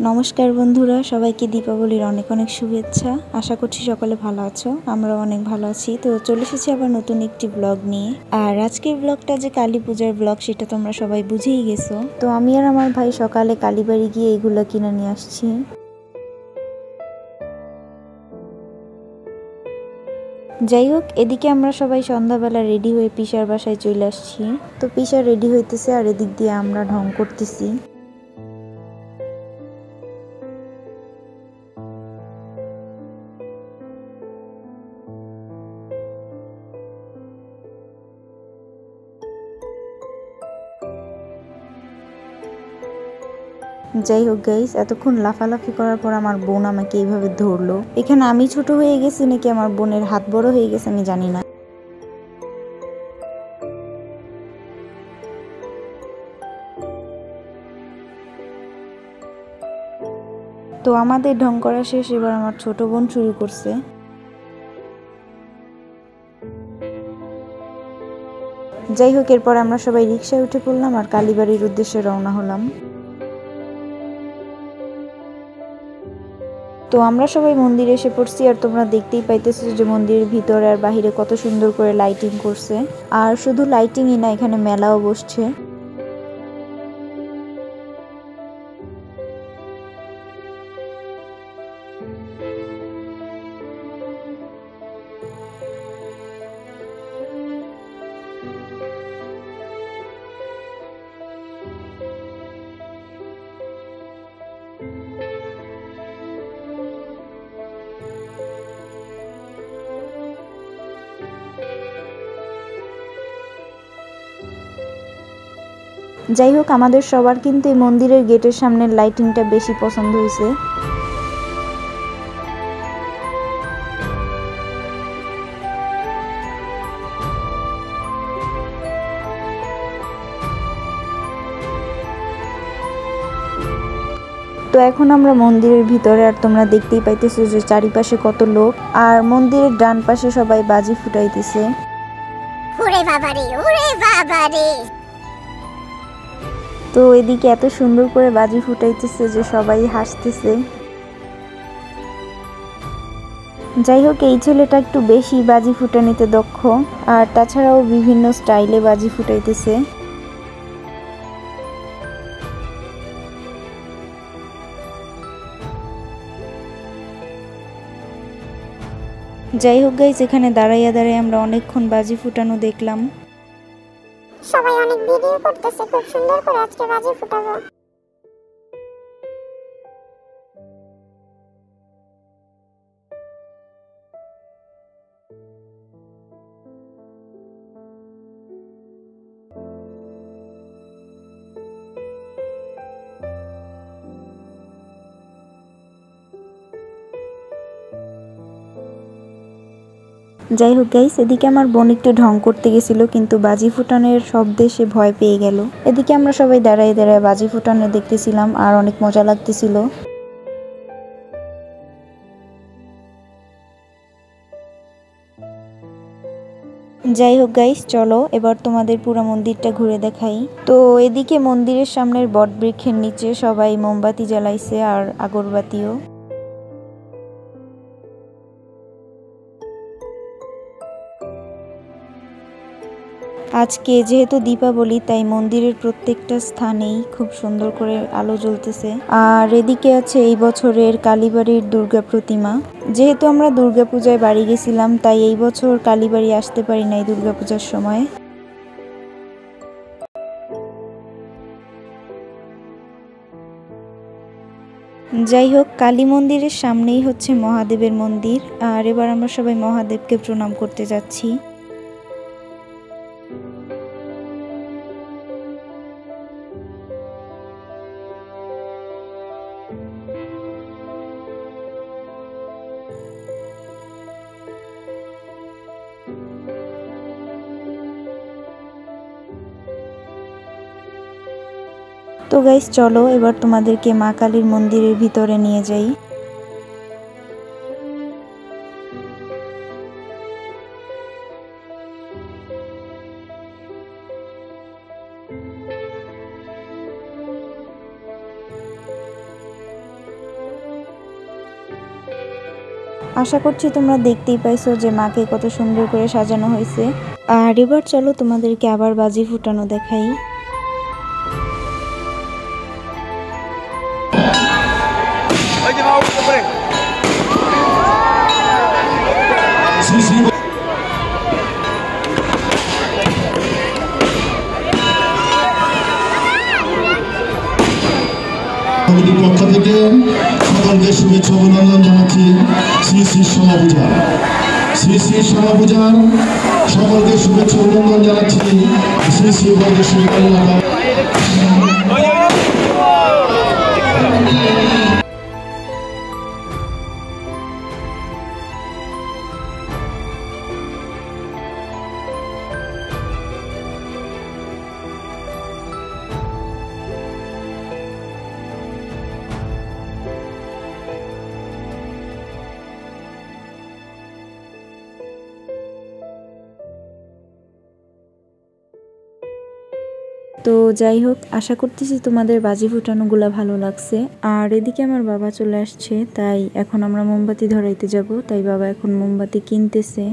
নমস্কার বন্ধুরা, সবাইকে দীপাবলির অনেক অনেক শুভেচ্ছা। আশা করছি সকলে ভালো আছো, আমরাও অনেক ভালো আছি। তো চলে এসেছি আবার নতুন একটি ব্লগ নিয়ে। আর আজকের ব্লগটা যে কালী পূজার ব্লগ সেটা তোমরা সবাই বুঝেই গেছো। তো আমি আর আমার ভাই সকালে কালীবাড়ি গিয়ে এগুলো কিনে নিয়ে আসছি। যাই হোক, এদিকে আমরা সবাই সন্ধ্যাবেলা রেডি হয়ে পিসার বাসায় চলে আসছি। তো পিসা রেডি হইতেছে আর এদিক দিয়ে আমরা ঢং করতেছি। যাই হোক গাইস, এতক্ষণ লাফালাফি করার পর আমার বোন আমাকে এইভাবে ধরলো। এখানে আমি ছোট হয়ে গেছি নাকি আমার বোনের হাত বড় হয়ে গেছে আমি জানি না। তো আমাদের ঢং করা শেষ, এবার আমার ছোট বোন শুরু করছে। যাই হোক, এরপর আমরা সবাই রিক্সায় উঠে পড়লাম আর কালীবাড়ির উদ্দেশ্যে রওনা হলাম। তো আমরা সবাই মন্দিরে এসে পড়ছি আর তোমরা দেখতেই পাইতেছো যে মন্দিরের ভিতরে আর বাহিরে কত সুন্দর করে লাইটিং করছে। আর শুধু লাইটিংই না, এখানে মেলাও বসছে। যাই হোক, আমাদের সবার কিন্তু এই মন্দিরের গেটের সামনের লাইটিংটা বেশি পছন্দ হয়েছে। তো এখন আমরা মন্দিরের ভিতরে, আর তোমরা দেখতেই পাইতেছো যে চারিপাশে কত লোক। আর মন্দিরের ডান পাশে সবাই বাজি ফুটাইতেছে। ওরে বাবারে, ওরে বাবারে। তো এদিকে এত সুন্দর করে বাজি ফুটাইতেছে যে সবাই হাসতেছে। যাই হোক, এই ছেলেটা একটু বেশি বাজি ফুটানিতে দক্ষ, আর তাছাড়াও বিভিন্ন স্টাইলে বাজি ফুটাইতেছে। যাই হোক গাইস, এখানে দাঁড়াইয়া দাঁড়াইয়া আমরা অনেকক্ষণ বাজি ফুটানো দেখলাম। সবাই অনেক ভিডিও করতেছে, খুব সুন্দর করে আজকে বাজি ফুটাবো। যাই হোক গাইস, এদিকে আমার বোন একটু ঢং করতে গেছিল, কিন্তু বাজি ফুটানোর শব্দে সে ভয় পেয়ে গেল। এদিকে আমরা সবাই দাঁড়ায় দাঁড়ায় বাজি ফুটানো দেখতেছিলাম আর অনেক মজা লাগতেছিল। যাই হোক গাইস, চলো এবার তোমাদের পুরো মন্দিরটা ঘুরে দেখাই। তো এদিকে মন্দিরের সামনের বটবৃক্ষের নিচে সবাই মোমবাতি জ্বালাইছে আর আগরবাতিও। আজকে যেহেতু দীপাবলি, তাই মন্দিরের প্রত্যেকটা স্থানেই খুব সুন্দর করে আলো জ্বলতেছে। আর এদিকে আছে এই বছরের কালীবাড়ির দুর্গা প্রতিমা। যেহেতু আমরা দুর্গাপূজায় বাড়ি গেছিলাম, তাই এই বছর কালীবাড়ি আসতে পারি নাই দুর্গাপূজার সময়। যাই হোক, কালী মন্দিরের সামনেই হচ্ছে মহাদেবের মন্দির। আর এবার আমরা সবাই মহাদেবকে প্রণাম করতে যাচ্ছি। তো গাইস, চলো এবার তোমাদেরকে মা কালীর মন্দিরের ভিতরে নিয়ে যাই। আশা করছি তোমরা দেখতেই পাইছো যে মাকে কত সুন্দর করে সাজানো হয়েছে। আর এবার চলো তোমাদেরকে আবার বাজি ফুটানো দেখাই। কমিটির পক্ষ থেকে সকলকে শুভেচ্ছা অভিনন্দন জানাচ্ছি। শ্রী শ্রী শ্যামাপূজা, শ্রী শ্রী শ্যামাপূজার সকলকে শুভেচ্ছা অভিনন্দন জানাচ্ছি। শ্রী শ্রী বৈদেশিক এলাকা তো যাই হোক, আশা করতেছি তোমাদের বাজি ফুটানোগুলো ভালো লাগছে। আর এদিকে আমার বাবা চলে আসছে, তাই এখন আমরা মোমবাতি ধরাইতে যাব। তাই বাবা এখন মোমবাতি কিনতেছে।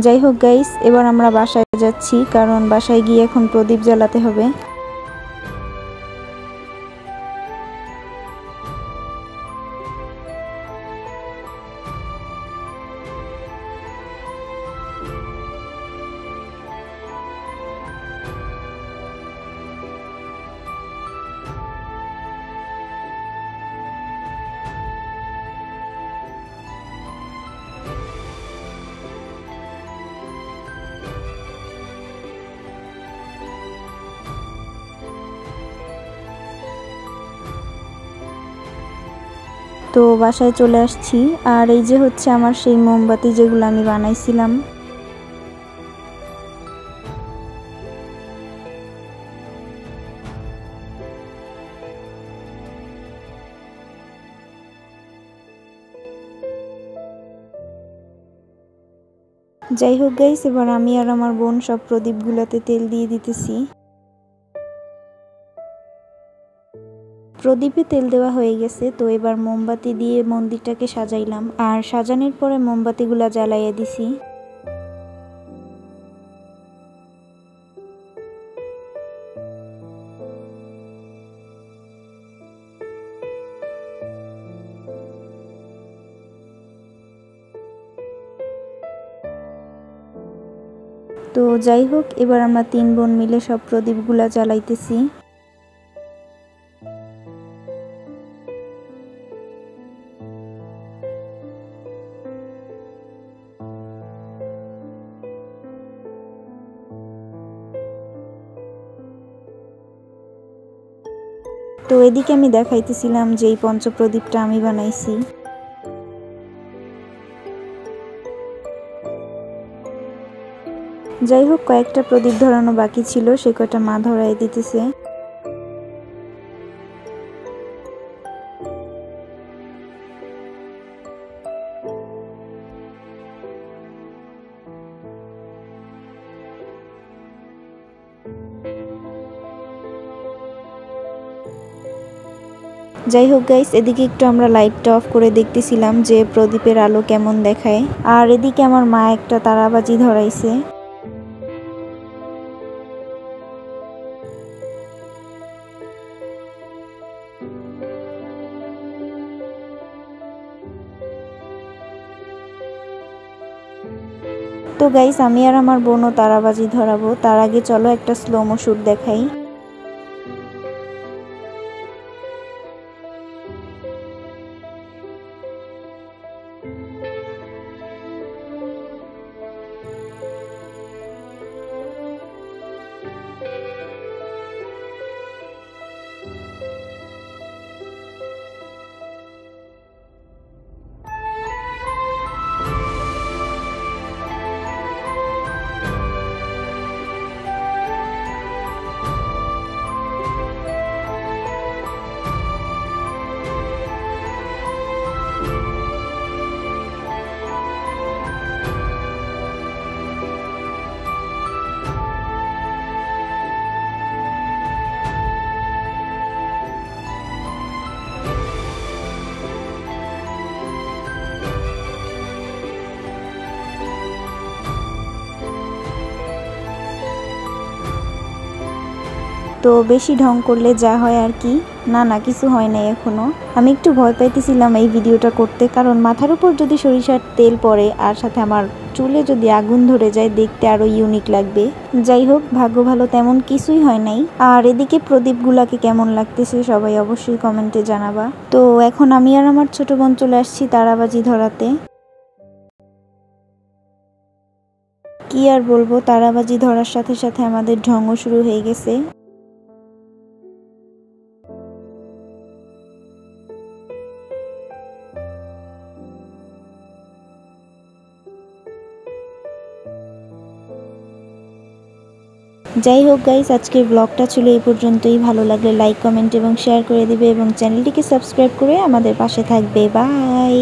যাই হোক গাইস, এবার আমরা বাসায় যাচ্ছি, কারণ বাসায় গিয়ে এখন প্রদীপ জ্বালাতে হবে। তো বাসায় চলে আসছি। আর এই যে হচ্ছে আমার সেই মোমবাতি যেগুলো আমি বানাইছিলাম। যাই হোক গাইস, এবার আমি আর আমার বোন সব প্রদীপগুলোতে তেল দিয়ে দিতেছি। প্রদীপে তেল দেওয়া হয়ে গেছে, তো এবার মোমবাতি দিয়ে মন্দিরটাকে সাজাইলাম। আর সাজানোর পরে মোমবাতিগুলা জ্বালাইয়া দিছি। তো যাই হোক, এবার আমরা 3 বোন মিলে সব প্রদীপগুলা জ্বালাইতেছি। তো এদিকে আমি দেখাইতেছিলাম যে এই পঞ্চপ্রদীপটা আমি বানাইছি। যাই হোক, কয়েকটা প্রদীপ ধরানো বাকি ছিল, সে কয়টা মা ধরাই দিতেছে। যাই হোক গাইস, এদিকে একটু আমরা লাইটটা অফ করে দেখতেছিলাম যে প্রদীপের আলো কেমন দেখায়। আর এদিকে আমার মা একটা তারাবাজি ধরাইছে। তো গাইস, আমি আর আমার বোনও তারাবাজি ধরাবো। তার আগে চলো একটা স্লোমো শুট দেখাই। তো বেশি ঢং করলে যা হয় আর কি। না কিছু হয় নাই এখনো। আমি একটু ভয় পাইতেছিলাম এই ভিডিওটা করতে, কারণ মাথার উপর যদি সরিষার তেল পড়ে আর সাথে আমার চুলে যদি আগুন ধরে যায়, দেখতে আরো ইউনিক লাগবে। যাই হোক, ভাগ্য ভালো তেমন কিছুই হয় নাই। আর এদিকে প্রদীপগুলাকে কেমন লাগতেছে সবাই অবশ্যই কমেন্টে জানাবা। তো এখন আমি আর আমার ছোট বোন চলে আসছি তারাবাজি ধরাতে। কি আর বলবো, তারাবাজি ধরার সাথে সাথে আমাদের ঢংও শুরু হয়ে গেছে। যাই হোক গাইস, আজকের ব্লগটা ছিল এই পর্যন্তই। ভালো লাগলে লাইক, কমেন্ট এবং শেয়ার করে দিবে এবং চ্যানেলটিকে সাবস্ক্রাইব করে আমাদের পাশে থাকবে। বাই।